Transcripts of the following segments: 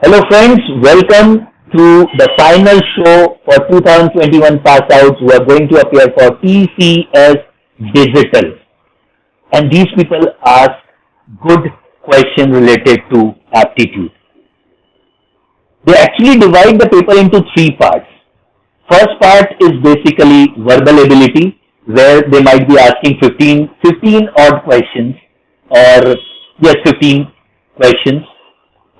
Hello friends, welcome to the final show for 2021 pass outs who are going to appear for TCS Digital. And these people ask good questions related to aptitude. They actually divide the paper into three parts. First part is basically verbal ability, where they might be asking 15 odd questions, or yes, 15 questions.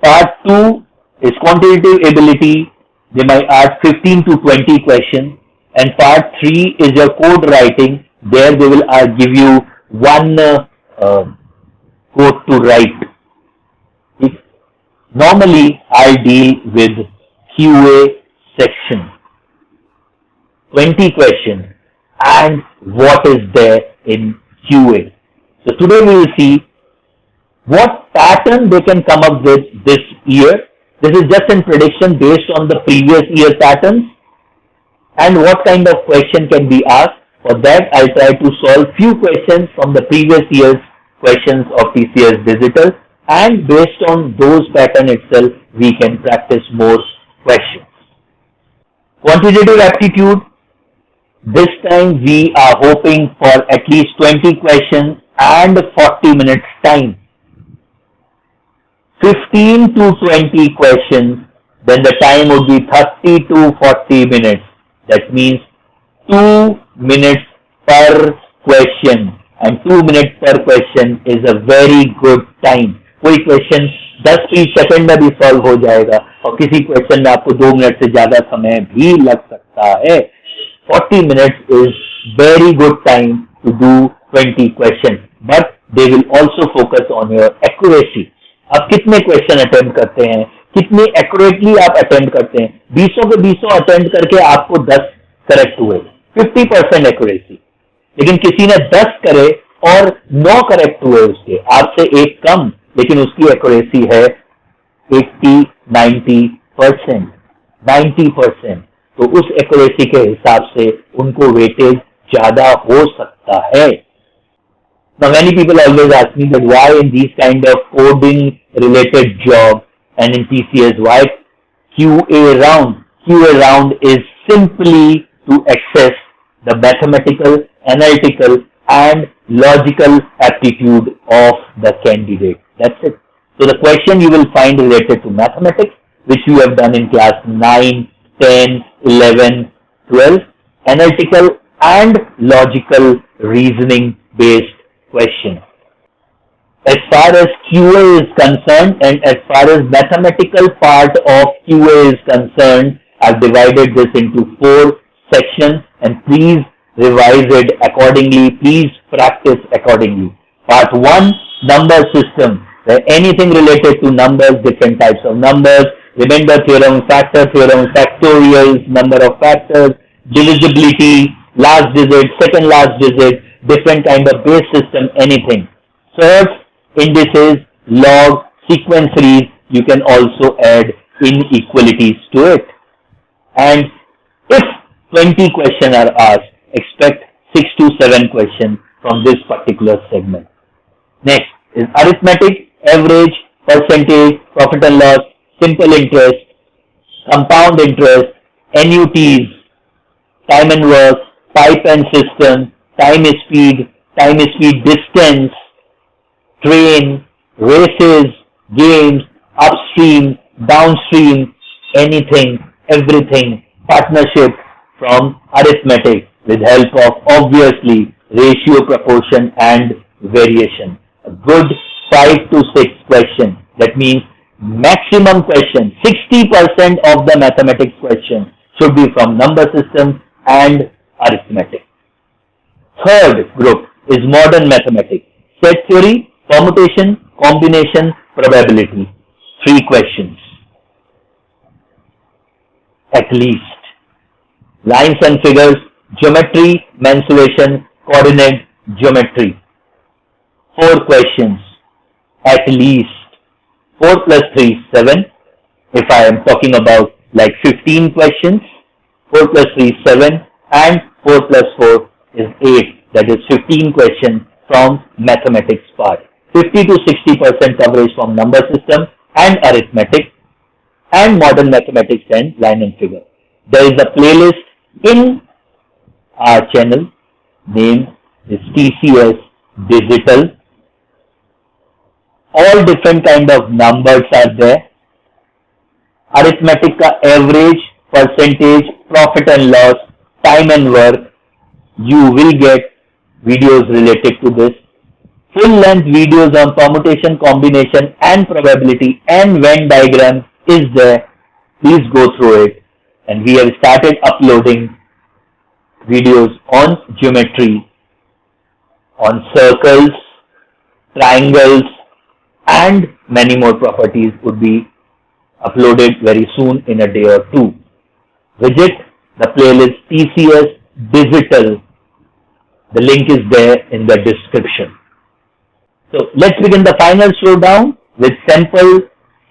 Part 2 is quantitative ability. They might ask 15 to 20 questions. And part 3 is your code writing. There they will give you one code to write. Normally, I deal with QA section. 20 questions and what is there in QA. So today we will see what pattern they can come up with this year. This is just a prediction based on the previous year patterns, and what kind of question can be asked. For that, I'll try to solve few questions from the previous year's questions of TCS Digital, and based on those pattern itself, we can practice more questions. Quantitative aptitude. This time we are hoping for at least 20 questions and 40 minutes time. 15 to 20 questions, then the time would be 30 to 40 minutes. That means 2 minutes per question, and 2 minutes per question is a very good time. कोई question 10-20 second में भी solve हो जाएगा और किसी question में आपको 2 minute से ज्यादा समय भी लग सकता है. 40 minutes is very good time to do 20 questions, but they will also focus on your accuracy. आप कितने क्वेश्चन अटेम्प्ट करते हैं, कितने एक्यूरेटली आप अटेम्प्ट करते हैं. 20 के 20 अटेम्प्ट करके आपको 10 करेक्ट हुए, 50% एक्यूरेसी. लेकिन किसी ने 10 करे और 9 करेक्ट हुए, उसके आपसे एक कम, लेकिन उसकी एक्यूरेसी है 80-90%. 90%. तो उस एक्यूरेसी के हिसाब से उनको वेटेज ज्यादा हो सकता है. Now many people always ask me that why in these kind of coding related job and in TCS, why QA round? QA round is simply to assess the mathematical, analytical and logical aptitude of the candidate. That's it. So the question you will find related to mathematics, which you have done in class 9, 10, 11, 12, analytical and logical reasoning based question. As far as QA is concerned and as far as mathematical part of QA is concerned, I've divided this into 4 sections, and please revise it accordingly. Please practice accordingly. Part 1, number system. Anything related to numbers, different types of numbers, remainder theorem, factor theorem, factorials, number of factors, divisibility, last digit, second last digit, different kind of base system, anything. Search, indices, log, sequence series, you can also add inequalities to it. And if 20 questions are asked, expect 6 to 7 questions from this particular segment. Next is arithmetic, average, percentage, profit and loss, simple interest, compound interest, annuities, time and work, pipe and system, time speed distance, train, races, games, upstream, downstream, anything, everything, partnership from arithmetic with help of obviously ratio, proportion and variation. A good 5 to 6 questions. That means maximum question, 60% of the mathematics question should be from number system and arithmetic. Third group is modern mathematics. Set theory, permutation, combination, probability. 3 questions. At least. Lines and figures, geometry, mensuration, coordinate, geometry. 4 questions. At least. 4 plus 3, 7. If I am talking about like 15 questions, 4 plus 3, 7, and 4 plus 4 is 8. That is 15 questions from mathematics part. 50 to 60% coverage from number system and arithmetic. and modern mathematics and line and figure. There is a playlist in our channel named is TCS Digital. All different kind of numbers are there. Arithmetic का average, percentage, profit and loss, time and work. You will get videos related to this. Full length videos on permutation, combination and probability and Venn diagram is there. Please go through it. And we have started uploading videos on geometry, on circles, triangles and many more properties would be uploaded very soon in a day or two. Visit the playlist TCS Digital. The link is there in the description. So let's begin the final showdown with sample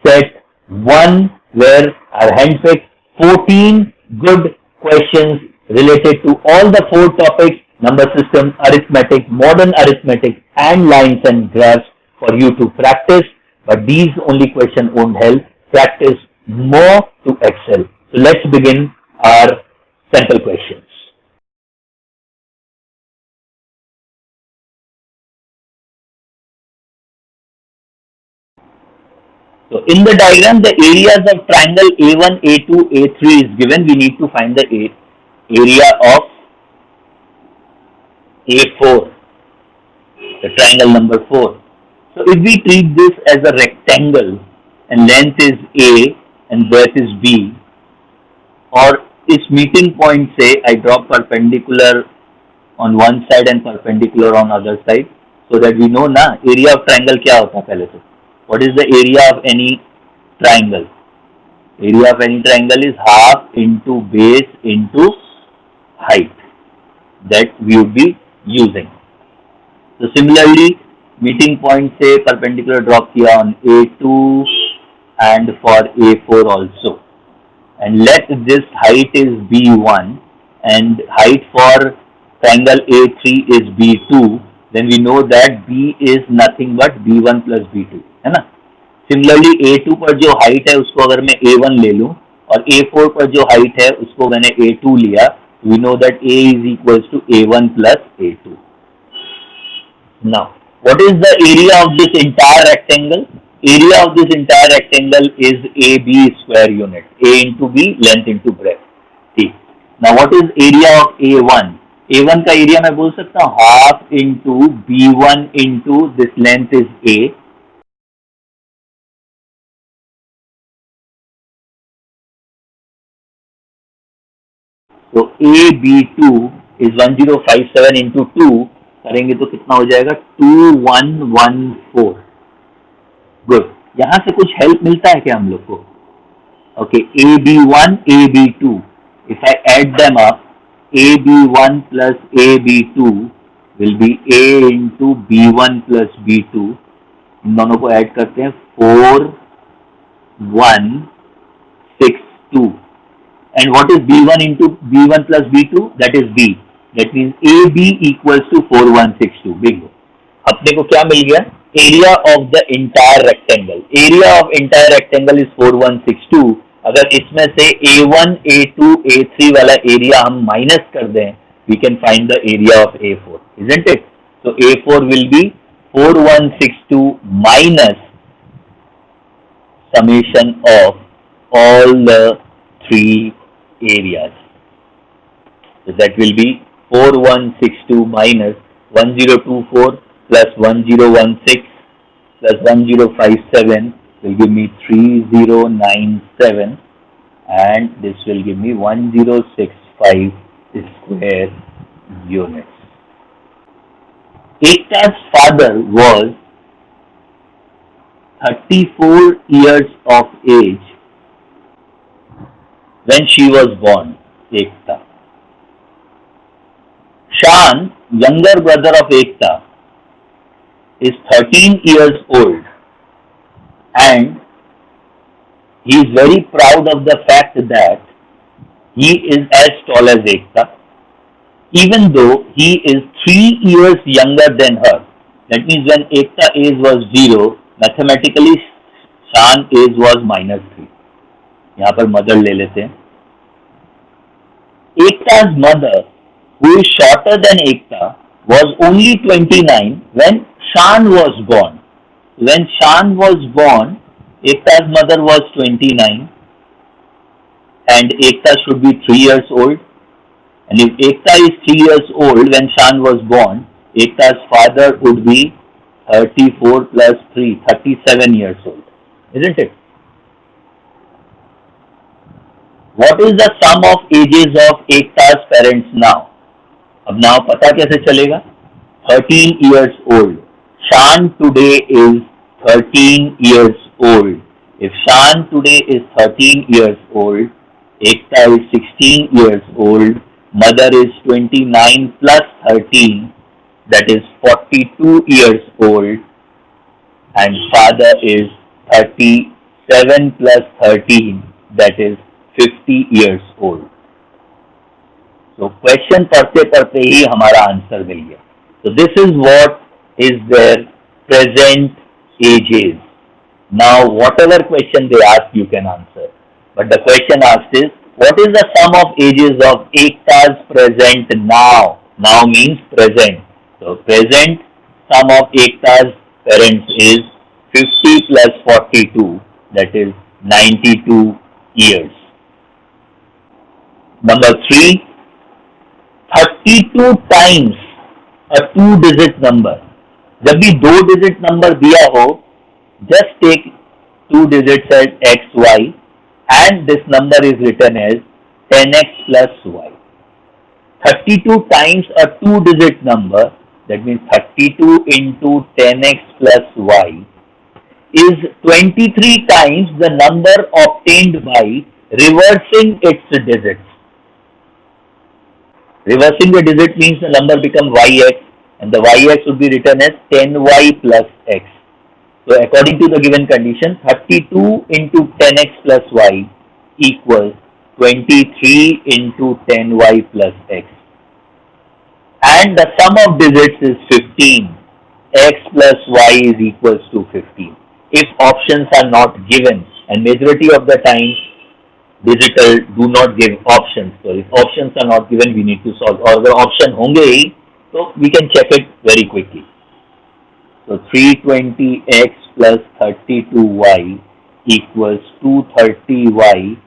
set 1 where our handpicked 14 good questions related to all the 4 topics: number system, arithmetic, modern arithmetic and lines and graphs for you to practice. But these only questions won't help. Practice more to excel. So let's begin our sample questions. So in the diagram, the areas of triangle A1, A2, A3 is given. We need to find the area of A4, the triangle number 4. So if we treat this as a rectangle and length is A and breadth is B, or its meeting point, say I draw perpendicular on one side and perpendicular on other side, so that we know na area of triangle क्या होता है पहले से. What is the area of any triangle? Area of any triangle is half into base into height that we would be using. So similarly, meeting point say perpendicular draw किया on A2 and for A4 also. And let this height is B1 and height for triangle A3 is B2. Then we know that B is nothing but B1 plus B2, है ना. Similarly A2 पर जो height है उसको अगर मैं A1 ले लूँ और A4 पर जो height है उसको मैंने A2 लिया, we know that A is equals to A1 plus A2. Now, what is the area of this entire rectangle? Area of this entire rectangle is AB square unit. A into B, length into breadth. ठीक. Now, what is area of A1? A1 का area मैं बोल सकता हूँ half into B1 into this length is A. So AB2 is 1057 into 2 करेंगे तो कितना हो जाएगा 2114. गुड. यहाँ से कुछ हेल्प मिलता है क्या हम लोग को? Okay, AB1, AB2. If I add them up, AB1 plus AB2 will be A into B1 plus B2. इन दोनों को ऐड करते हैं 4162. And what is B1 into B1 plus B2? That is B. That means AB equals to 4162. Bingo. अपने को क्या मिल गया? Area of the entire rectangle. Area of entire rectangle is 4162. अगर इसमें से A1, A2, A3 वाला एरिया हम minus कर दें, we can find the area of A4, isn't it? So A4 will be 4162 minus summation of all the 3 areas. So that will be 4162 minus 1024 plus 1016 plus 1057 will give me 3097 and this will give me 1065 square units. Ekta's father was 34 years of age when she was born, Ekta. Shan, younger brother of Ekta, is 13 years old and he is very proud of the fact that he is as tall as Ekta, even though he is 3 years younger than her. That means when Ekta age was 0, mathematically Shan age was -3. यहाँ पर mother ले लेते हैं. Ekta's mother, who is shorter than Ekta, was only 29 when Shan was born. When Shan was born, Ekta's mother was 29 and Ekta should be 3 years old. And if Ekta is 3 years old when Shan was born, Ekta's father would be 34 plus 3, 37 years old. Isn't it? What is the sum of ages of Ekta's parents now? अब now पता कैसे चलेगा? 13 years old. Shan today is 13 years old. If Shan today is 13 years old, Ekta is 16 years old, mother is 29 plus 13, that is 42 years old, and father is 37 plus 13, that is 50 years old. So question पढ़ते पढ़ते ही हमारा answer मिल गया. So this is what is their present ages. Now whatever question they ask you can answer. But the question asked is, what is the sum of ages of Ekta's present now? Now means present. So present sum of Ekta's parents is 50 plus 42, that is 92 years. Number 3, 32 times a 2-digit number. जब भी 2-digit number दिया हो, just take 2 digits as x, y, and this number is written as 10x plus y. 32 times a 2-digit number, that means 32 into 10x plus y, is 23 times the number obtained by reversing its digits. Reversing the digit means the number becomes yx, and the yx would be written as 10y plus x. So according to the given condition, 32 into 10x plus y equals 23 into 10y plus x. And the sum of digits is 15. X plus y is equals to 15. If options are not given, and majority of the time digital do not give options. So if options are not given, we need to solve. Or the option honge hi, so we can check it very quickly. So 320x plus 32y equals 230y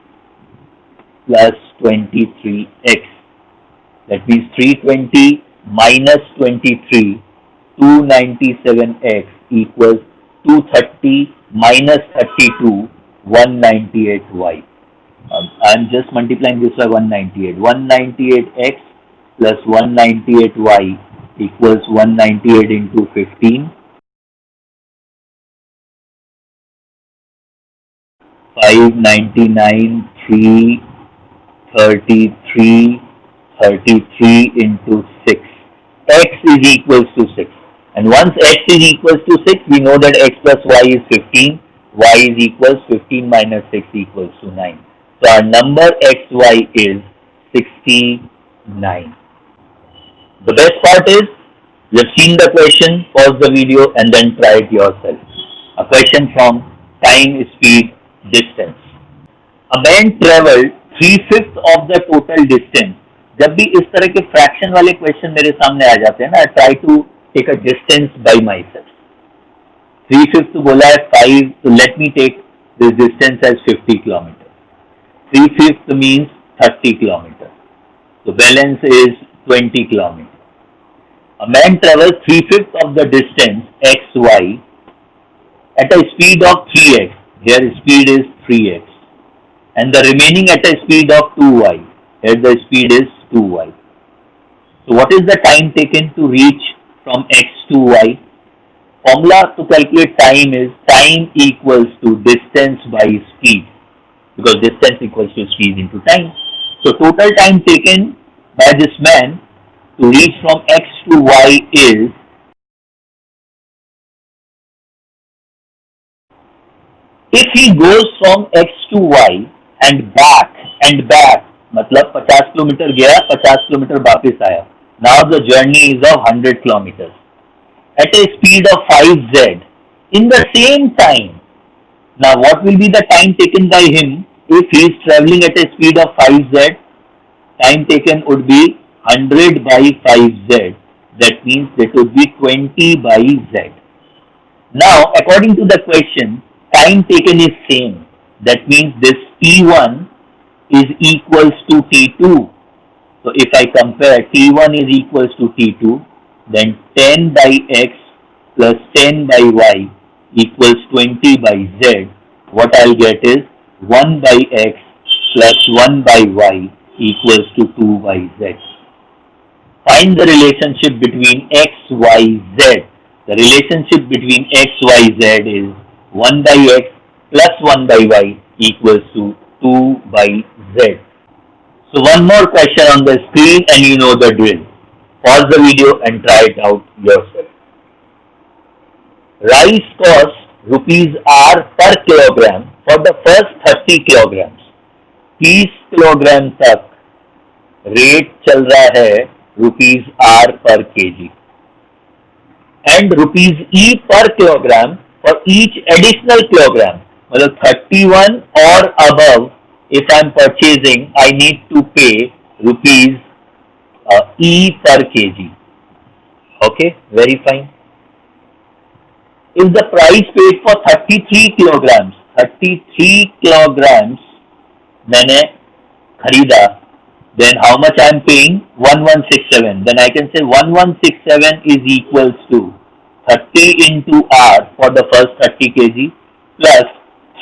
plus 23x. That means 320 minus 23, 297x equals 230 minus 32, 198y. I am just multiplying this by 198. 198x plus 198y equals 198 into 15. 599, 333, 33 into 6. X is equals to 6. And once x is equals to 6, we know that x plus y is 15. Y is equals 15 minus 6 equals to 9. So our number xy is 69. The best part is, you have seen the question, pause the video and then try it yourself. A question from time, speed, distance. A man traveled 3/5 of the total distance. जब भी इस तरह के fraction वाले question मेरे सामने आ जाते हैं ना, I try to take a distance by myself. 3/5 तो बोला है 5, so let me take this distance as 50 kilometers. 3/5 means 30 kilometers. So balance is 20 kilometers. A man travels 3/5 of the distance xy at a speed of 3x. Here speed is 3x. And the remaining at a speed of 2y. Here the speed is 2y. So what is the time taken to reach from x to y? Formula to calculate time is time equals to distance by speed, because distance equals to speed into time. So total time taken by this man to reach from x to y is if he goes from x to y and back मतलब 50 kilometre गया 50 kilometre वापस आया. Now the journey is of 100 kilometers at a speed of 5z in the same time. Now what will be the time taken by him if he is traveling at a speed of 5z, time taken would be 100 by 5z. That means that would be 20 by z. Now, according to the question, time taken is same. That means this T1 is equals to T2. So, if I compare T1 is equals to T2, then 10 by x plus 10 by y equals 20 by z. What I'll get is 1 by x plus 1 by y equals to 2 by z. Find the relationship between x, y, z. The relationship between x, y, z is 1 by x plus 1 by y equals to 2 by z. So one more question on the screen and you know the drill. Pause the video and try it out yourself. Rice cost rupees R per kilogram for the first 30 kilograms. 30 kilogram तक rate चल रहा है rupees R per kg and rupees E per kilogram for each additional kilogram. मतलब 31 or above, if I am purchasing, I need to pay rupees E per kg. Okay, very fine. If the price paid for 33 kilograms, 33 kilograms मैंने खरीदा, then how much I am paying? 1167. Then I can say 1167 is equals to 30 into R for the first 30 kg plus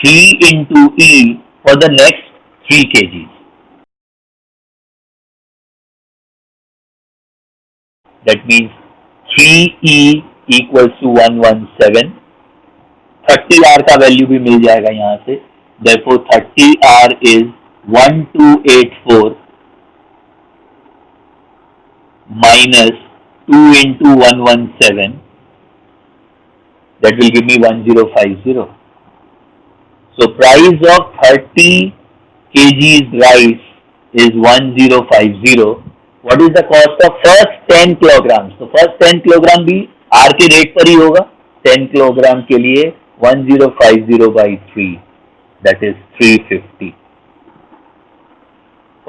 3 into E for the next 3 kgs. That means 3E equals to 117. 30R का value भी मिल जाएगा यहाँ से. Therefore 30R is 1284 minus 2 into 117. That will give me 1050. So price of 30 kgs rice is 1050. What is the cost of first 10 kilograms? So first 10 kilogram भी R के rate पर ही होगा. 10 kilogram के लिए 1050 by 3, that is 350.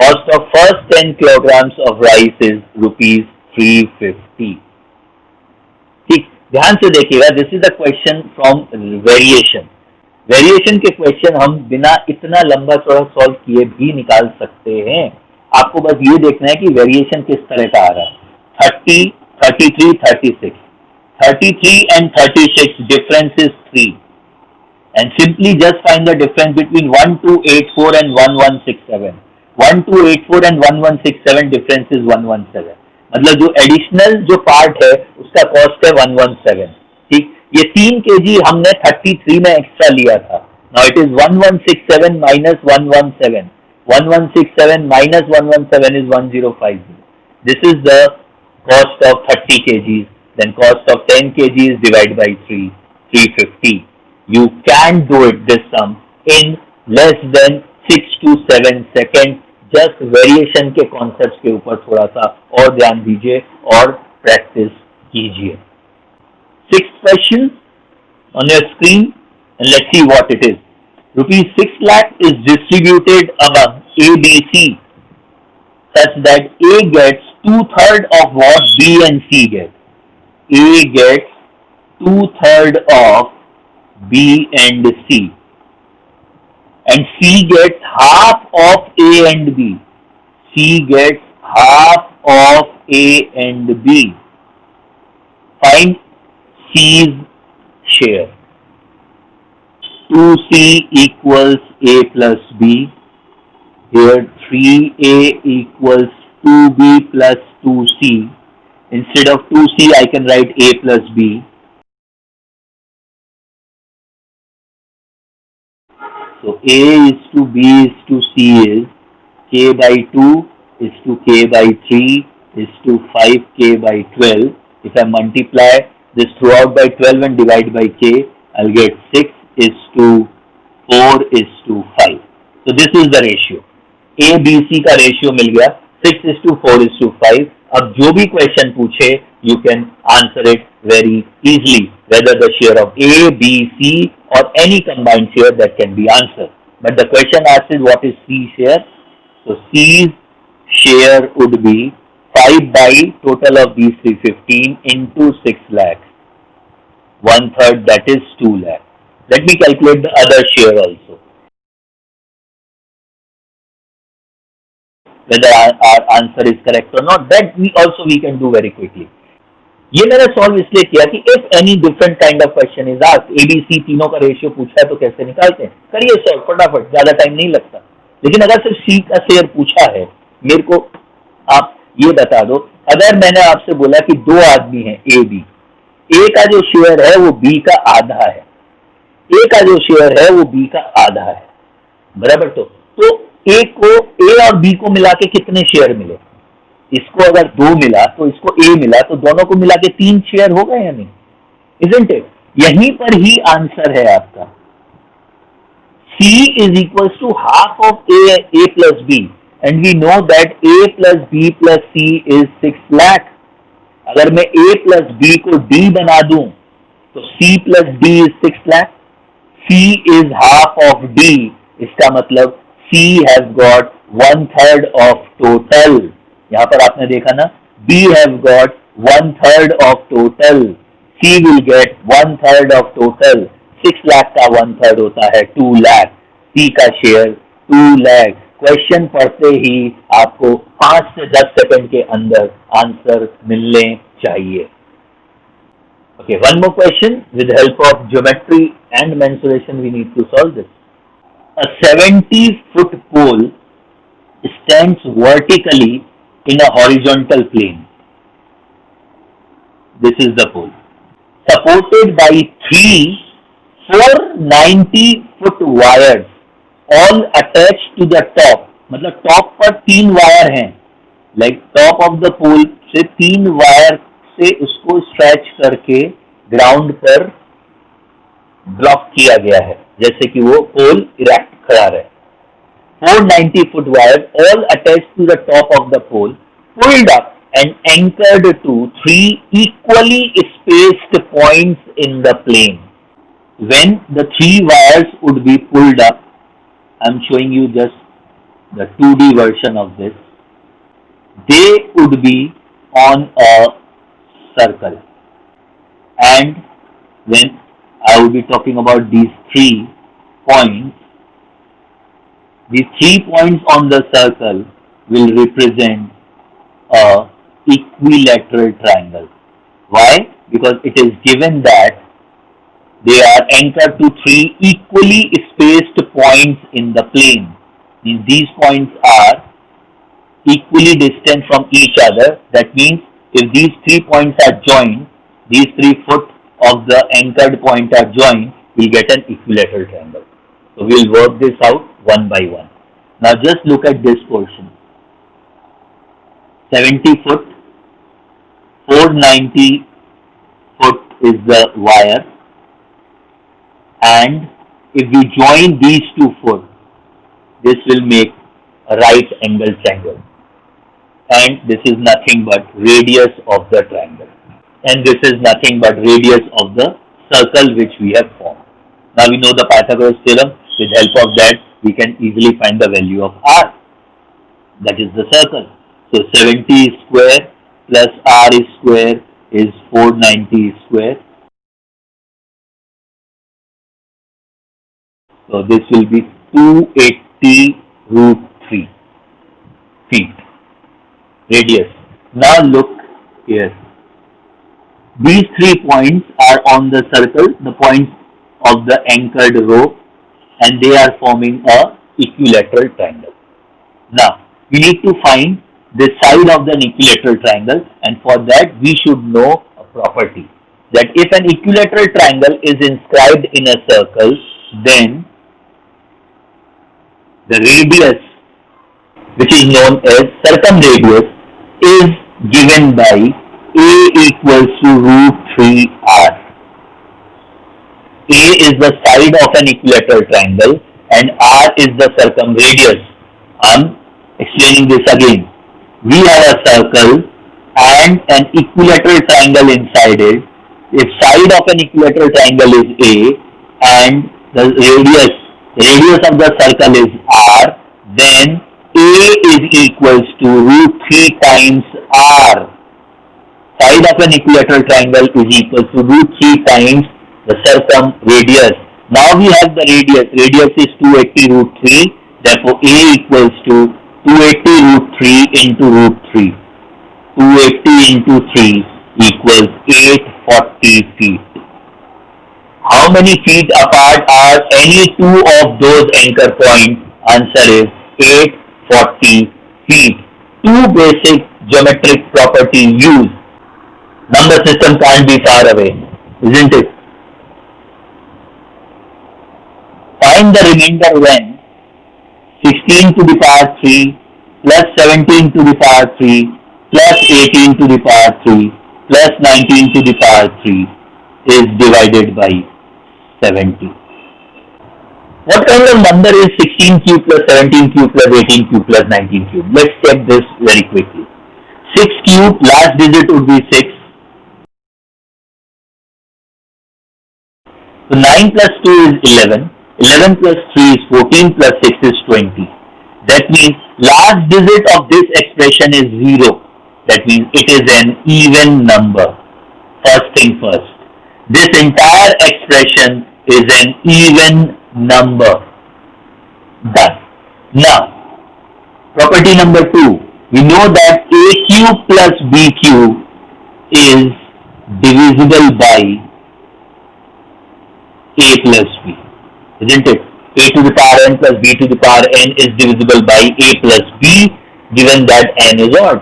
Cost of first 10 kilograms of rice is rupees 350. ठीक, ध्यान से देखिएगा. This is the question from variation. Variation के क्वेश्चन हम बिना इतना लंबा चौड़ा सॉल्व किए भी निकाल सकते हैं. आपको बस ये देखना है कि वेरिएशन किस तरह का आ रहा है. 30, 33, 36. 33 and 36 difference is 3. And simply just find the difference between 1284 and 1167. 1284 and 1167 difference is 117. मतलब जो एडिशनल जो पार्ट है उसका कॉस्ट है 117. ठीक, ये 3 kg हमने 33 में एक्स्ट्रा लिया था. Now it is 1167 minus 117. 1167 minus 117 is 1050. This is the cost of 30 kgs. Then cost of 10 kg is divided by 3, 350. You can do it this sum in less than 6 to 7 seconds. Just variation के concepts के ऊपर थोड़ा सा और ध्यान दीजिए और practice कीजिए. Sixth question on your screen and let's see what it is. Rupees 6 lakh is distributed among A, B, C such that A gets 2/3 of what B and C get. A gets 2/3 of B and C, and C gets half of A and B. C gets half of A and B. Find C's share. 2C equals A plus B. Here 3A equals 2B plus 2C. Instead of 2C, I can write A plus B. So A is to B is to C is K by 2 is to K by 3 is to 5K by 12. If I multiply this throughout by 12 and divide by K, I'll get 6 is to 4 is to 5. So this is the ratio. A, B, C का ratio मिल गया. 6 is to 4 is to 5. अब जो भी question पूछे you can answer it very easily, whether the share of A, B, C or any combined share that can be answered. But the question asks is what is C share? So C's share would be 5 by total of these 315 into 6 lakhs. 1/3, that is 2 lakhs. Let me calculate the other share also. Whether our answer is correct or not, that we can do very quickly. ये मैंने solve इसलिए किया कि if any different kind of question is asked, ABC तीनों का ratio पूछा है तो कैसे निकालते हैं, करिए सॉल्व फटाफट, ज्यादा टाइम नहीं लगता। लेकिन अगर सिर्फ सी का शेयर पूछा है, मेरे को आप ये बता दो, अगर मैंने आपसे बोला कि दो आदमी हैं ए बी, ए का जो शेयर है वो बी का आधा है, ए का जो शेयर है वो बी का आधा है, बराबर। तो ए को, ए और बी को मिला के कितने शेयर मिले? इसको अगर 2 मिला तो इसको ए मिला, तो दोनों को मिला के 3 शेयर हो गए या नहीं? Isn't it? यहीं पर ही आंसर है आपका। C is equals to half of A plus B, and we know that A plus B plus C is 6 lakh. अगर मैं A plus B को D बना दूं तो C plus D is 6 lakh. C is half of D. इसका मतलब C has got 1/3 of total. यहाँ पर आपने देखा ना, B have got 1/3 of total. C will get 1/3 of total. 6 lakh का 1/3 होता है 2 लाख. C का शेयर 2 लाख। क्वेश्चन पढ़ते ही आपको 5 से 10 सेकंड के अंदर आंसर मिलने चाहिए। Okay, one more question. With help of geometry and mensuration, we need to solve this. A 70-foot pole stands vertically in a horizontal plane. This is the pole. Supported by 3 490-foot wires, all attached to the top. मतलब top पर 3 wire हैं, like top of the pole से 3 wire से उसको stretch करके ground पर block किया गया है, जैसे कि वो पोल इरेक्ट खड़ा रहे। 490-foot wires, all attached to the top of the pole, pulled up and anchored to 3 equally spaced points in the plane. When the 3 wires would be pulled up, I'm showing you just the 2D version of this, they would be on a circle. And when I will be talking about these 3 points, these 3 points on the circle will represent a equilateral triangle. Why? Because it is given that they are anchored to 3 equally spaced points in the plane. Means these points are equally distant from each other. That means if these 3 points are joined, these 3 foot of the anchored point are joined, we'll get an equilateral triangle. So we'll work this out one by one. Now just look at this portion. 70 foot, 490 foot is the wire, and if we join these 2 foot, this will make a right angle triangle, and this is nothing but radius of the triangle, and this is nothing but radius of the circle which we have formed. Now we know the Pythagoras theorem. With help of that, we can easily find the value of R. That is the circle. So 70 square plus R square is 490 square. So this will be 280√3 feet radius. Now look here. These 3 points are on the circle, the points of the anchored rope, and they are forming a equilateral triangle. Now we need to find the side of the equilateral triangle, and for that we should know a property, that if an equilateral triangle is inscribed in a circle, then the radius, which is known as circumradius, is given by A equals to √3R. A is the side of an equilateral triangle and R is the circumradius. I'm explaining this again. We have a circle and an equilateral triangle inside it. If side of an equilateral triangle is A and the radius radius of the circle is r, then A is equals to root 3 times r. Side of an equilateral triangle is equal to root 3 times the circumradius. Now we have the radius. Radius is 280 root 3. Therefore, A equals to 280 root 3 into root 3. 280 into 3 equals 840 feet. How many feet apart are any two of those anchor points? Answer is 840 feet. Two basic geometric property used. Number system can't be far away, isn't it? Find the remainder when 16 to the power 3 plus 17 to the power 3 plus 18 to the power 3 plus 19 to the power 3 is divided by 70. What kind of number is 16 cube plus 17 cube plus 18 cube plus 19 cube? Let's check this very quickly. 6 cube, last digit would be 6. So 9 plus 2 is 11. 11 plus 3 is 14 plus 6 is 20. That means last digit of this expression is 0. That means it is an even number. First thing first. This entire expression is an even number. Done. Now, property number 2. We know that a cube plus b cube is divisible by a plus b. Isn't it? A to the power n plus b to the power n is divisible by a plus b, given that n is odd.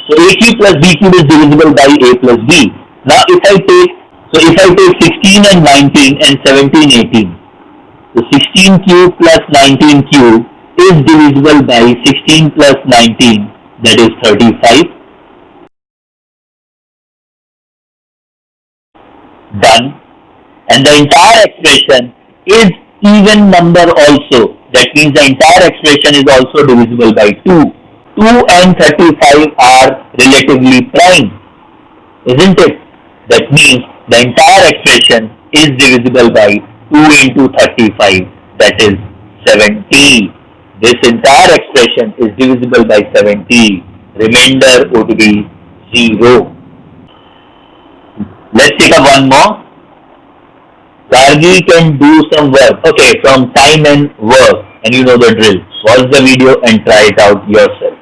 So a cube plus b cube is divisible by a plus b. Now if I take 16 and 19 and 17, 18. So 16 cube plus 19 cube is divisible by 16 plus 19, that is 35. Done. And the entire expression is even number also. That means the entire expression is also divisible by 2. 2 and 35 are relatively prime, isn't it? That means the entire expression is divisible by 2 into 35, that is 70. This entire expression is divisible by 70. Remainder would be 0. Let's take up one more. Gargi can do some work. Okay, from time and work, and you know the drill. Pause the video and try it out yourself.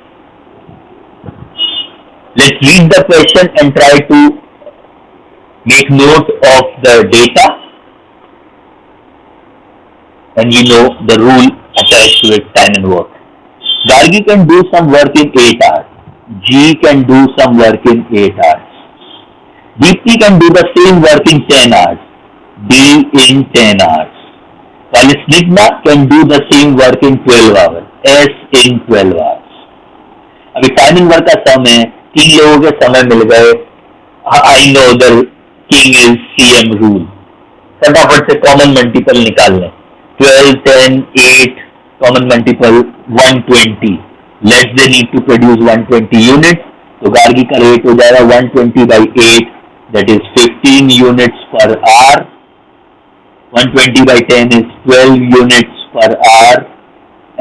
Let's read the question and try to make note of the data. And you know the rule attached to it, time and work. Gargi can do some work in 8 hours. G can do some work in 8 hours. Deepti can do the same work in 10 hours. D in 10 hours. While Snigdha can do the same work in 12 hours. S in 12 hours. अभी time and work का सम है, 3 लोगों के समय मिल गए. I know the king is CM rule. फटाफट से common multiple निकाल लें. 12, 10, 8, common multiple 120. Let's they need to produce 120 units. तो गार्गी का रेट हो जाएगा 120 by 8, that is 15 units per hour. 120 by 10 is 12 units per hour,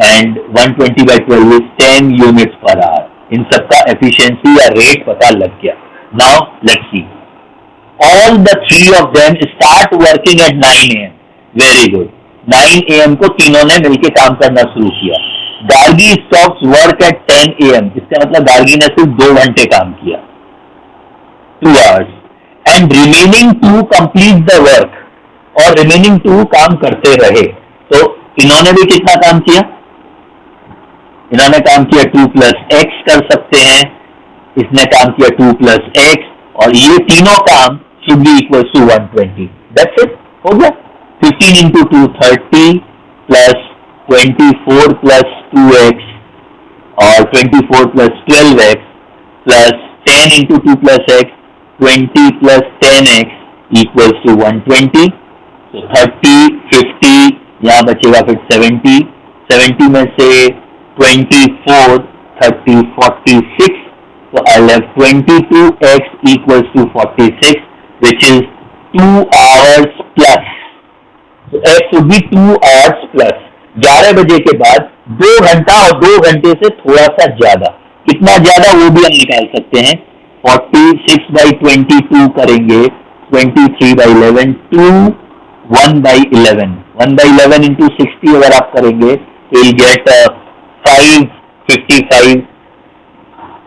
and 120 by 12 is 10 units per hour. इन सबका efficiency या rate पता लग गया. Now let's see. All the 3 of them start working at 9 AM. Very good. 9 AM को तीनों ने मिलकर काम करना शुरू किया. Gargi stops work at 10 AM. इसका मतलब गार्गी ने सिर्फ 2 घंटे काम किया, 2 hours. And remaining 2 complete the work, और रिमेनिंग 2 काम करते रहे. तो इन्होंने भी कितना काम किया? इन्होंने काम किया 2 plus x कर सकते हैं, इसने काम किया 2 plus x, और ये तीनों काम should be equal to 120. That's it. हो गया. 15 into 2 30 plus 24 plus 2x or 24 plus 12x plus 10 into 2 plus x 20 plus 10x equals to 120. So 30, 50, यहाँ बचेगा फिर 70. 70 में से 24, 30, 46. So I'll have 22x equals to 46, which is 2 hours plus. So x would be 2 hours plus. 11 बजे के बाद 2 घंटा और 2 घंटे से थोड़ा सा ज्यादा, कितना ज्यादा वो भी हम निकाल सकते हैं। 46/22 करेंगे, 23/11 to 1/11, 1/11 into 60 अगर आप करेंगे तो you'll get 5:55,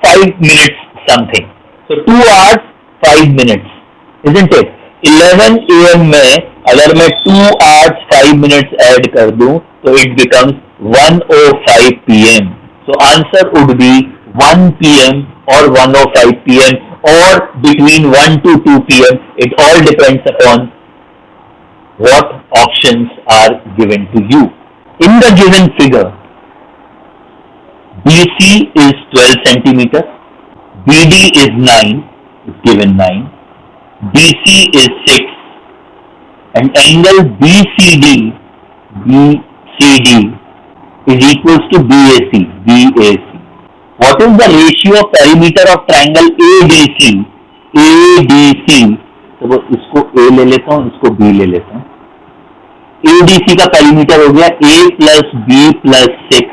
5 minutes something. So 2 hours 5 minutes, isn't it? 11 AM में अगर मैं 2 hours 5 minutes add कर दूं तो it becomes 1:05 PM. So answer would be 1 PM or 1:05 PM or between 1 to 2 PM. It all depends upon what options are given to you. In the given figure, BC is 12 centimeter, BD is 9, it's given 9, BC is 6, and angle BCD is equals to BAC. What is the ratio of perimeter of triangle ADC? तो इसको A ले लेता हूं, इसको B ले लेता हूं। ADC का पेरीमीटर हो गया A plus B plus 6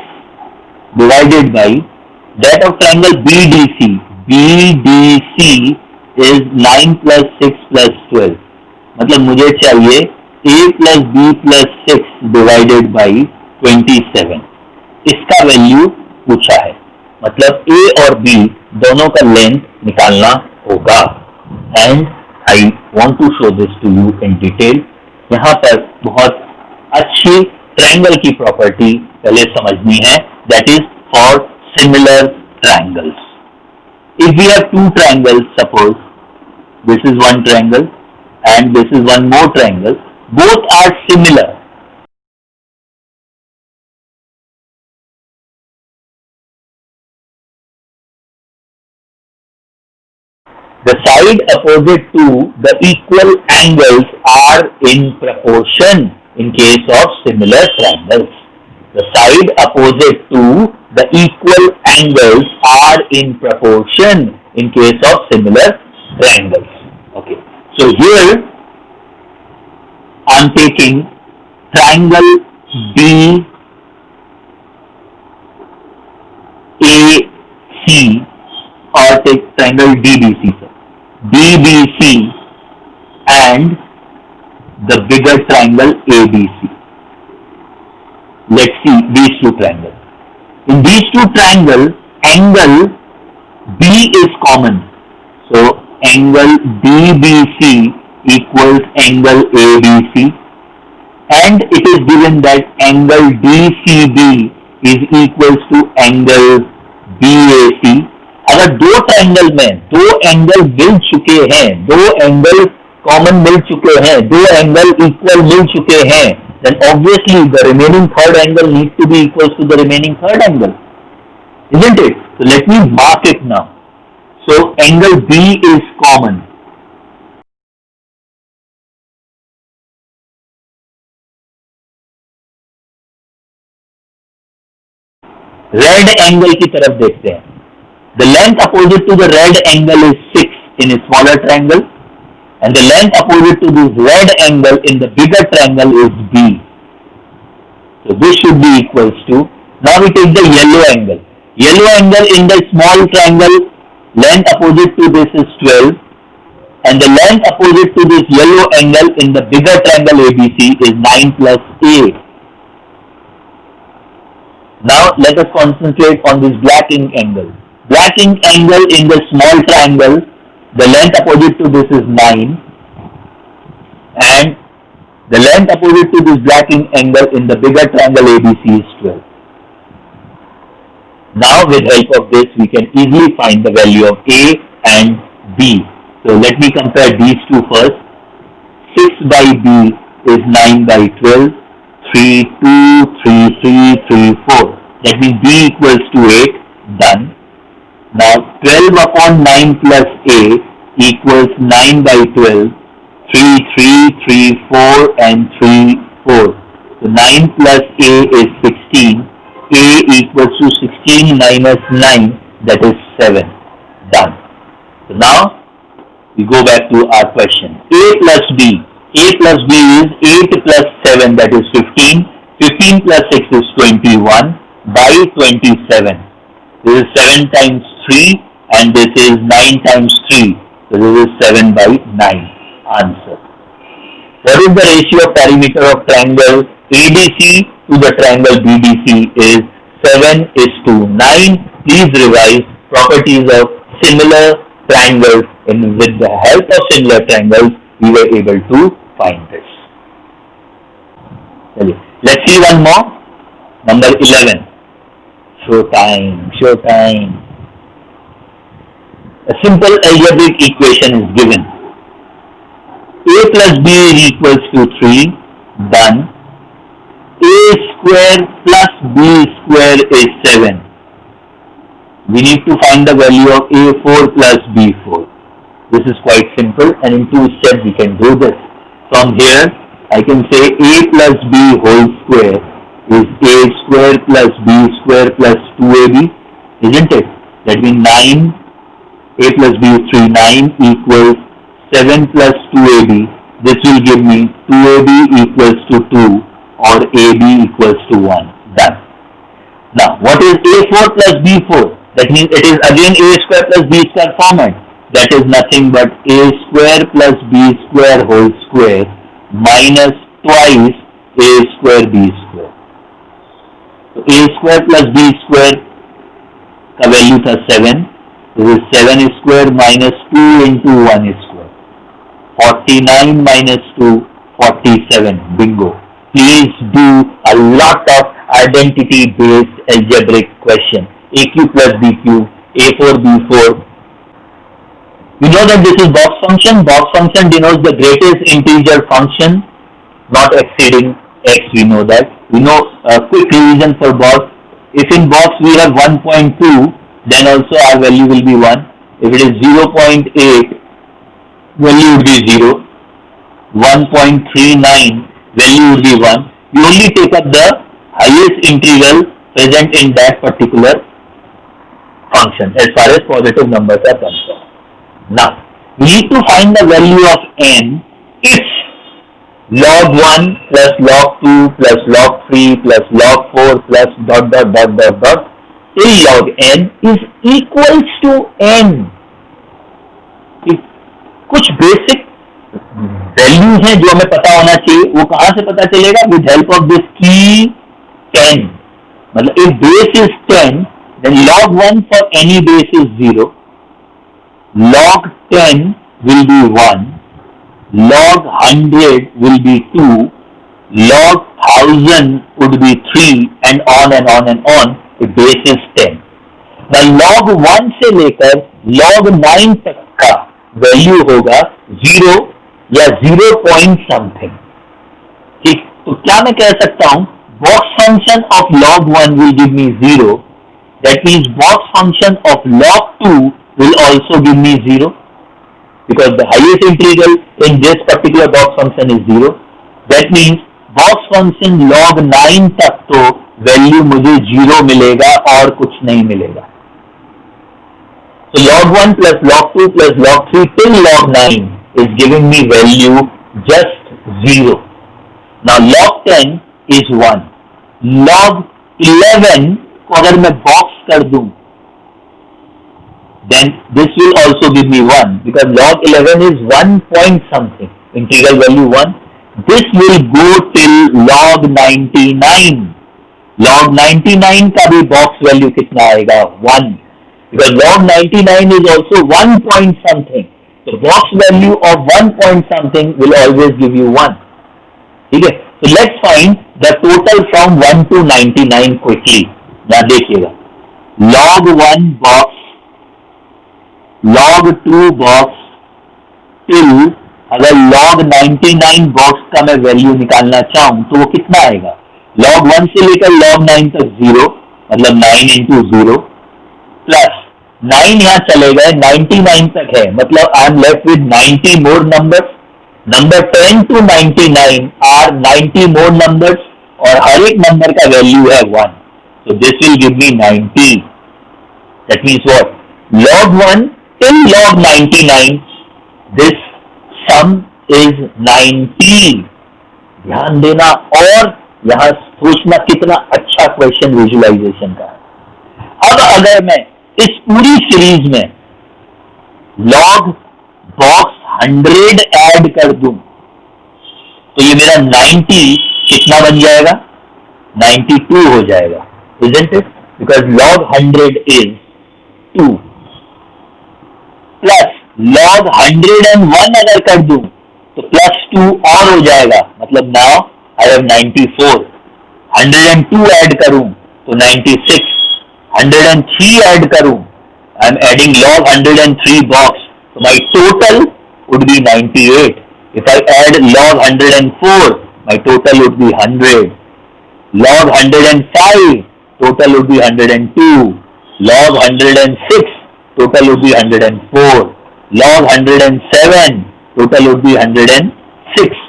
divided by that of triangle BDC. BDC is 9 plus 6 plus 12. मतलब मुझे चाहिए A plus B plus 6 divided by 27. इसका वैल्यू पूछा है, मतलब A और B दोनों का लेंथ निकालना होगा। And I want to show this to you in detail. यहाँ पर बहुत अच्छी ट्रायंगल की प्रॉपर्टी पहले समझनी है, that is for similar triangles. If we have two triangles, suppose this is one triangle and this is one more triangle, both are similar. The side opposite to the equal angles are in proportion in case of similar triangles. The side opposite to the equal angles are in proportion in case of similar triangles. Okay. So here I am taking triangle DAC or take triangle DBC. DBC and the bigger triangle ABC. Let's see these two triangles. In these two triangles, angle B is common. So angle DBC equals angle ABC, and it is given that angle DCB is equals to angle BAC. अगर दो triangle में दो angle मिल चुके हैं, दो angle common मिल चुके हैं, दो एंगल इक्वल मिल चुके हैं, then obviously the remaining third angle needs to be equals to the remaining third angle, isn't it? So let me mark it now. So angle B is common. Red angle की तरफ देखते हैं। The length opposite to the red angle is 6 in a smaller triangle, and the length opposite to this red angle in the bigger triangle is B. So this should be equals to, now we take the yellow angle. Yellow angle in the small triangle, length opposite to this is 12, and the length opposite to this yellow angle in the bigger triangle ABC is 9 plus 8. Now let us concentrate on this black ink angle. Black ink angle in the small triangle, the length opposite to this is 9, and the length opposite to this black ink angle in the bigger triangle ABC is 12. Now with help of this we can easily find the value of A and B. So let me compare these two first. 6 by B is 9 by 12, 3, 2, 3, 3, 3, 4. That means B equals to 8, done. Now 12 upon 9 plus A equals 9 by 12, 3, 3, 3, 4 and 3, 4. So 9 plus A is 16. A equals to 16 minus 9, that is 7. Done. So now we go back to our question. A plus B. A plus B is 8 plus 7, that is 15. 15 plus 6 is 21 by 27. This is 7 times 3 and this is 9 times 3. So this is 7 by 9. Answer. What is the ratio of perimeter of triangle ADC to the triangle BDC is 7:9. Please revise properties of similar triangles, and with the help of similar triangles we were able to find this. Let's see one more. Number 11. Showtime. A simple algebraic equation is given. A plus B is equals to 3. Done. A square plus B square is 7. We need to find the value of A4 plus B4. This is quite simple, and in 2 steps we can do this. From here, I can say A plus B whole square is A square plus B square plus 2AB, isn't it? That means 9, A plus B is 3, 9 equals 7 plus 2AB. This will give me 2AB equals to 2 or AB equals to 1. Done. Now, what is A4 plus B4? That means it is again A square plus B square format. That is nothing but A square plus B square whole square minus twice A square B square. So A square plus B square का value था 7. This is 7 square minus 2 into 1 square. 49 minus 2, 47. Bingo. Please do a lot of identity-based algebraic question. AQ plus BQ, A4, B4. We know that this is box function. Box function denotes the greatest integer function not exceeding x. We know that. We know a quick revision for box. If in box we have 1.2, then also our value will be 1. If it is 0.8, value would be 0. 1.39, value would be 1. We only take up the highest integral present in that particular function as far as positive numbers are concerned. Now, we need to find the value of n if log 1 plus log 2 plus log 3 plus log 4 plus ... till log n is equals to n. कुछ basic value है जो हमें पता होना चाहिए. वो कहां से पता चलेगा? विद हेल्प ऑफ दिस की 10. मतलब if base is 10, then log 1 for any base is 0. Log 10 will be 1. Log 100 will be 2. Log 1000 would be 3 and on and on and on if base is 10. Now log 1 से लेकर log 9 तक का value होगा 0 या 0 point something. ठीक, तो क्या मैं कह सकता हूं? Box function of log 1 will give me 0. That means box function of log 2 will also give me 0. Because the highest integral in this particular box function is 0. That means box function log 9 तक तो value मुझे 0 मिलेगा और कुछ नहीं मिलेगा. So log 1 plus log 2 plus log 3 till log 9 is giving me value just 0. Now log 10 is 1. Log 11 को अगर मैं बॉक्स कर दूं, then this will also give me 1 because log 11 is 1 point something, integral value 1. This will go till log 99. Log 99 का भी box value कितना आएगा? 1. Because log 99 is also 1 point something. The box value of 1 point something will always give you 1. ठीक है? So let's find the total from 1 to 99 quickly. यहाँ देखिएगा. Log 1 box, log 2 box till अगर log 99 box का मैं value निकालना चाहूँ तो वो कितना आएगा? Log 1 से लेकर log 9 तक 0, मतलब 9 into 0 प्लस 9 यहाँ चले गए 99 तक है, मतलब I am left with 90 more numbers. Number 10 to 99 are 90 more numbers और हर एक नंबर का वैल्यू है 1. So this will give me 90. That means what? Log 1 till log 99, this sum is 90. ध्यान देना और यहाँ सोचना कितना अच्छा क्वेश्चन विजुअलाइजेशन का है। अब अगर मैं इस पूरी सीरीज में लॉग बॉक्स 100 ऐड कर दूं तो ये मेरा 90 कितना बन जाएगा, 92 हो जाएगा, isn't it? Because log 100 is 2 plus log 101 अगर कर दूं तो प्लस 2 और हो जाएगा, मतलब नाउ आई हैव 94। 102 ऐड करूं तो 96, 103 ऐड करूं, I am adding log 103 box, so my total would be 98. If I add log 104, my total would be 100. Log 105, total would be 102. Log 106, total would be 104. Log 107, total would be 106.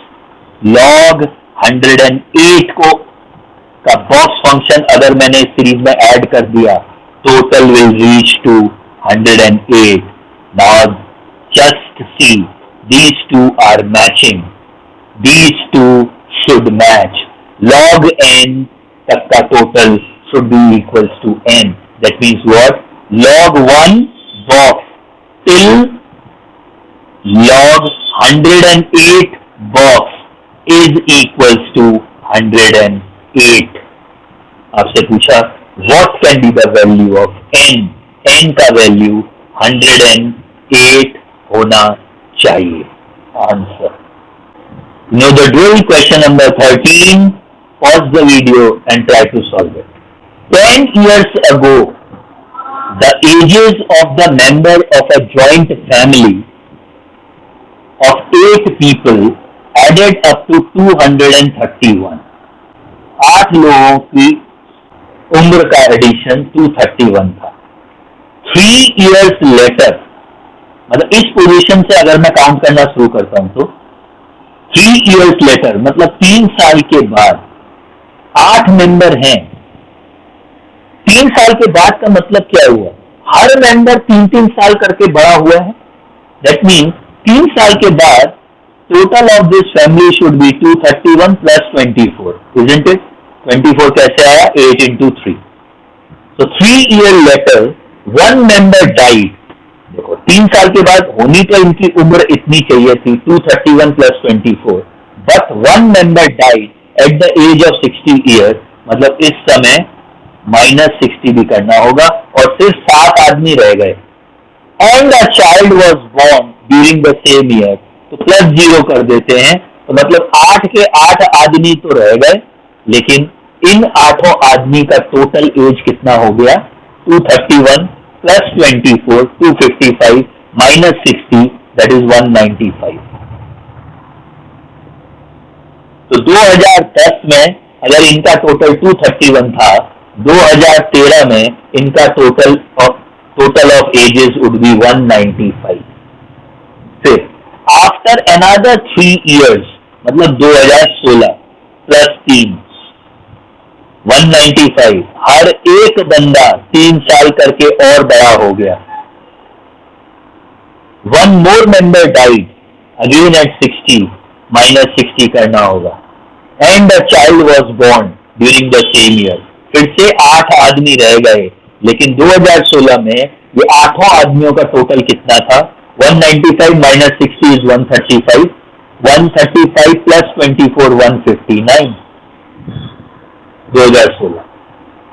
Log 108 को का box function अगर मैंने इस series में add कर दिया, total will reach to 108. Now just see, these two are matching. These two should match. Log n तक का total should be equals to n. That means what? Log 1 box till log 108 box is equals to 108. आपसे पूछा what can be the value of n? n का value 108 होना चाहिए। Answer know the drill. Question number 13. Pause the video and try to solve it. 10 years ago, the ages of the member of a joint family of 8 people added up to 231. 8 लोगों की उम्र का addition 231 था। 3 years later, मतलब इस position से अगर मैं काउंट करना शुरू करता हूं तो 3 years later मतलब 3 साल के बाद 8 मेंबर हैं। 3 साल के बाद का मतलब क्या हुआ? हर मेंबर 3-3 साल करके बड़ा हुआ है। दैट मीन्स 3 साल के बाद total of this family should be 231 plus 24, isn't it? 24 कैसे आया? 8 into 3. So 3 years later one member died. देखो 3 साल के बाद होनी तो इनकी उम्र इतनी चाहिए थी 231 plus 24, but one member died at the age of 60 year, मतलब इस समय -60 भी करना होगा और सिर्फ 7 आदमी रह गए। And a child was born during the same year, तो प्लस 0 कर देते हैं, तो मतलब 8 के 8 आदमी तो रह गए, लेकिन इन 8 आदमी का टोटल एज कितना हो गया? 231 प्लस 24, 255 माइनस 60, दैट इज 195। तो 2010 में अगर इनका टोटल 231 था, 2013 में इनका total of ages would be 195। फिर आफ्टर अनदर 3 इयर्स मतलब 2016 प्लस 3 195, हर एक बंदा 3 साल करके और बड़ा हो गया। One more member died again at 60, minus 60 करना होगा। And the child was born during the same year, फिर से 8 आदमी रह गए, लेकिन 2016 में ये 8 आदमियों का टोटल कितना था? 195 माइनस 60 इज 135, 135 प्लस 24 159। 2016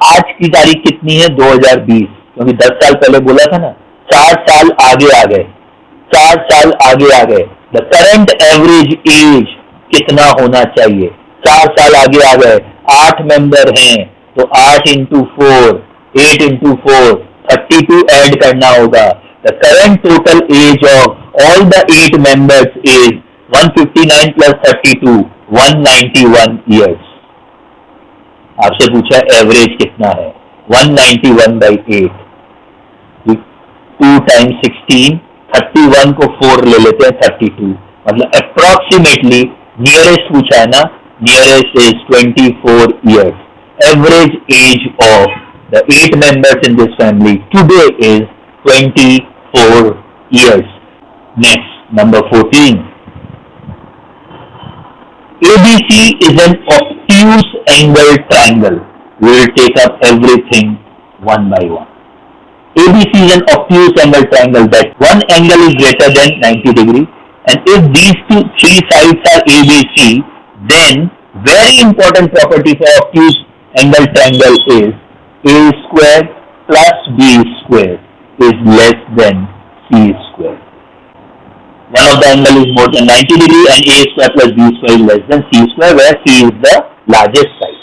आज की तारीख कितनी है? 2020, क्योंकि 10 साल पहले बोला था ना। 4 साल आगे आ गए, 4 साल आगे आ गए। द करेंट एवरेज एज कितना होना चाहिए? 4 साल आगे आ गए, 8 मेंबर हैं, तो 8 into 4, 8 into 4, 32 ऐड करना होगा। The current total age of all the 8 members is 159 plus 32, 191 years. आपसे पूछा एवरेज कितना है? 191 by 8, 2 times 16, 31 को 4 ले लेते हैं, 32, मतलब अप्रोक्सीमेटली नियरेस्ट पूछा है ना, nearest is 24 years. Average age of the 8 members in this family today is 24 years. Next, number 14. ABC is an obtuse angle triangle. We will take up everything one by one. ABC is an obtuse angle triangle that one angle is greater than 90 degree, and if these three sides are ABC, then very important property for obtuse angle triangle is A square plus B square is less than C square. One of the angle is more than 90 degree and A square plus B square is less than C square, where C is the largest side.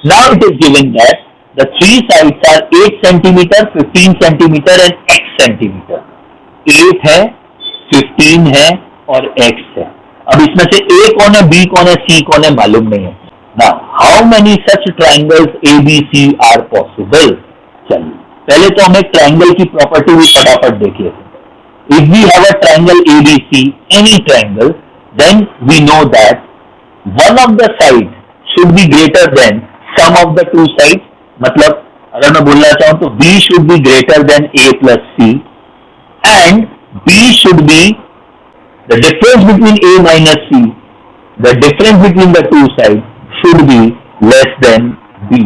Now it is given that the three sides are 8 centimeter, 15 centimeter and x centimeter. 8 है, 15 है और x है. अब इसमें से A कौन है, B कौन है, C कौन है मालूम नहीं है. Now how many such triangles ABC are possible? चलिए पहले तो हम एक ट्रायंगल की प्रॉपर्टी भी फटाफट देखिए. If we have a triangle ABC, any triangle, then we know that one of the sides should be greater than sum of the two sides. मतलब अगर मैं बोलना चाहूं तो B should be greater than A plus C and B should be the difference between A minus C. The difference between the two sides should be less than B.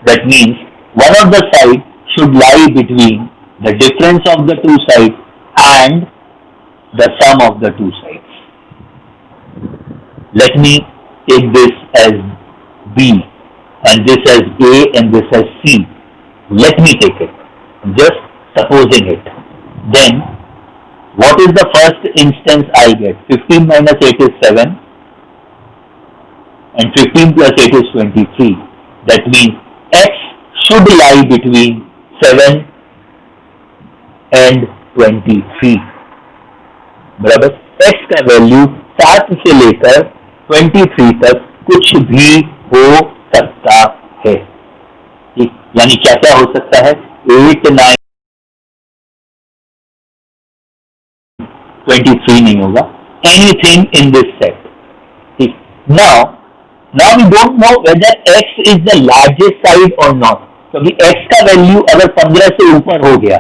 That means one of the sides should lie between the difference of the two sides and the sum of the two sides. Let me take this as B and this as A and this as C. Let me take it. Just supposing it. Then what is the first instance I'll get? 15 minus 8 is 7 and 15 plus 8 is 23. That means X should lie between 7 and 23. बराबर. X का value 7 से लेकर 23 तक कुछ भी हो सकता है. ठीक, यानी क्या क्या हो सकता है? 8, 9, 23 नहीं होगा. Anything in this set. ठीक. Now we don't know whether X is the largest side or not. क्योंकि X का वैल्यू अगर 15 से ऊपर हो गया,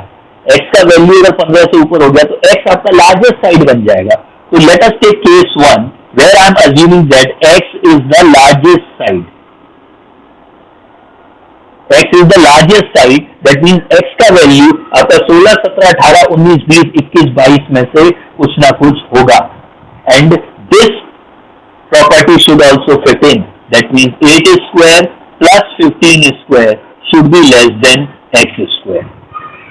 X का वैल्यू अगर 15 से ऊपर हो गया तो X आपका लार्जेस्ट साइड बन जाएगा. तो let us take case 1 where I am assuming that X is the largest side. X is the largest side. That means X का वैल्यू आपका 16, 17, 18, 19, 20, 21, 22 में से कुछ ना कुछ होगा. And this property should also fit in. That means 8 square plus 15 square should be less than X square.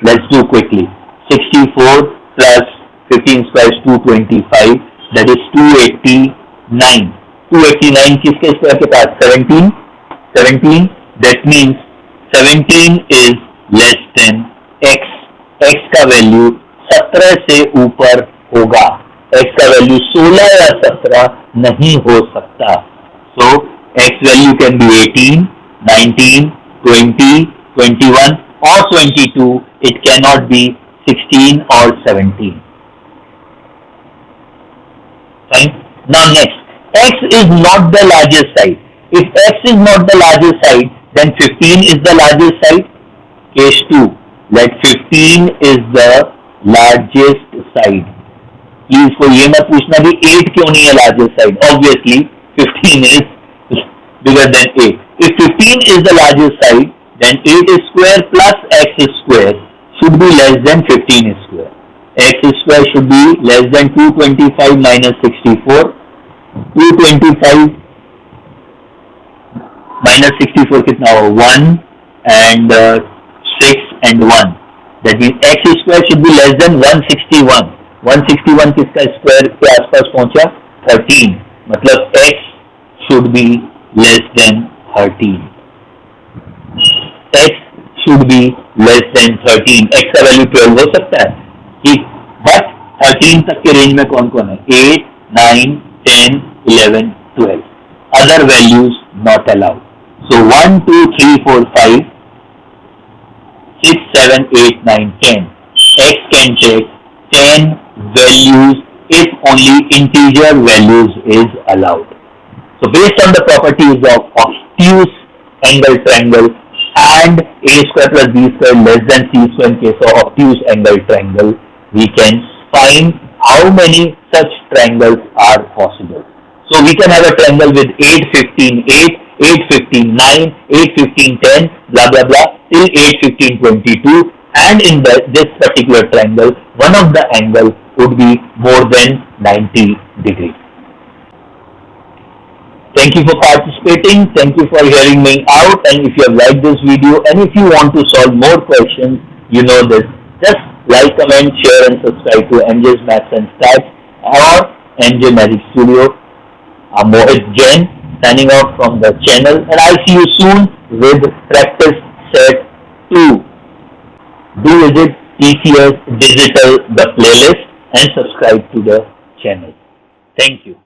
Let's do quickly. 64 plus 15 square is 225. That is 289. 289 किसके square के पास? 17. 17. That means 17 is less than X. X का value 17 से ऊपर होगा. X का value 16 या 17 नहीं हो सकता. So X value can be 18, 19, 20, 21 or 22. It cannot be 16 or 17. Fine. Now next, X is not the largest side. If X is not the largest side, then 15 is the largest side. Case 2. Let 15 is the largest side. Please को ये मत पूछना कि 8 क्यों नहीं है largest side. Obviously 15 is bigger than 8. If 15 is the largest side, then 8 square plus X square should be less than 15 square. X square should be less than 225 minus 64. 225 minus 64 कितना हो? 1 and 6 and 1. That means X square should be less than 161. 161 किसका square के आसपास पहुंचा? 13. मतलब X should be less than 13. X should be less than 13. X का value 12 हो सकता है. ठीक. बट 13 तक के रेंज में कौन कौन है? 8, 9, 10, 11, 12. Other values not allowed. So 1, 2, 3, 4, 5, 6, 7, 8, 9, 10. X can take 10 values if only integer values is allowed. So based on the properties of obtuse angle triangle and A square plus B square less than C square in case of obtuse angle triangle, we can find how many such triangles are possible. So we can have a triangle with 8, 15, 8, 8, 15, 9, 8, 15, 10, blah, blah, blah, till 8, 15, 22. And in this particular triangle, one of the angle would be more than 90 degrees. Thank you for participating. Thank you for hearing me out. And if you have liked this video and if you want to solve more questions, you know this. Just like, comment, share and subscribe to MJ's Maths and Stats or MJ Magic Studio. I'm Mohit Jain signing out from the channel, and I'll see you soon with practice set 2. Do visit TCS Digital, the playlist, and subscribe to the channel. Thank you.